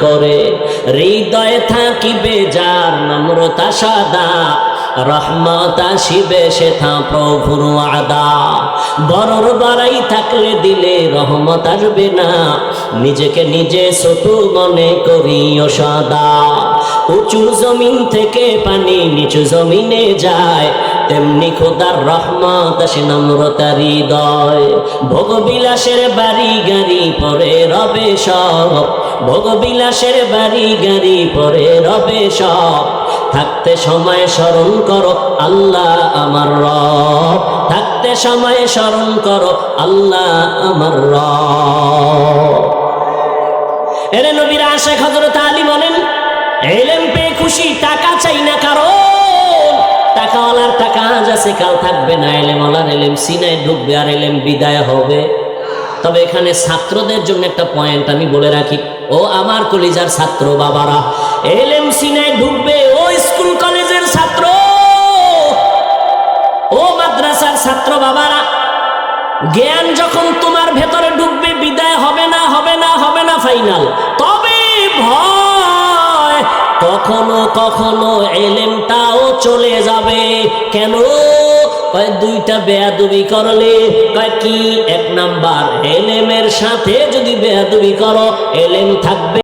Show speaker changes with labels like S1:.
S1: করে। হৃদয়ে থাকিবে যার নম্রতা সাদা, রহমত আসিবে সেথা প্রভুর ওয়াদা। বড়র বাড়াই থাকলে দিলে রহমত আসবে না, নিজেকে নিজে ছোট মনে করিও সদা। উঁচু জমিন থেকে পানি নিচু জমিনে যায়, তেমনি খোদার রহমত আসে নম্রতার হৃদয়। ভোগবিলাসের বাড়ি গাড়ি পরে রবে সব, ভোগবিলাসের বাড়ি গাড়ি পরে রবে সব। থাকতে সময় স্মরণ করো আল্লাহ আমার রব, থাকতে সময় স্মরণ করো আল্লাহ আমার রব। এরে নবীর আশিক হযরত আলী বলেন, ইলম পেয়ে খুশি, টাকা চাই না কারণ টাকাওয়ালার টাকা আজ আছে কাল থাকবে না। ইলমওয়ালার ইলম সিনায় ঢুকবে আর ইলম বিদায় হবে। তবে এখানে ছাত্রদের জন্য একটা পয়েন্ট আমি বলে রাখি, ও আমার কলিজার ছাত্র বাবারা, ইলম সিনায় ঢুকবে, ও স্কুল কলেজের ছাত্র, ও মাদ্রাসার ছাত্র বাবারা, জ্ঞান যখন তোমার ভেতরে ঢুকবে বিদায় হবে না, হবে না, হবে না ফাইনাল। তবে ভয় কখনো কখনো ইলমটাও চলে যাবে। কেন? কয় দুইটা বেয়াদবি করলে। কয় কি? এক নাম্বার, ইলমের সাথে যদি বেয়াদবি করো ইলম থাকবে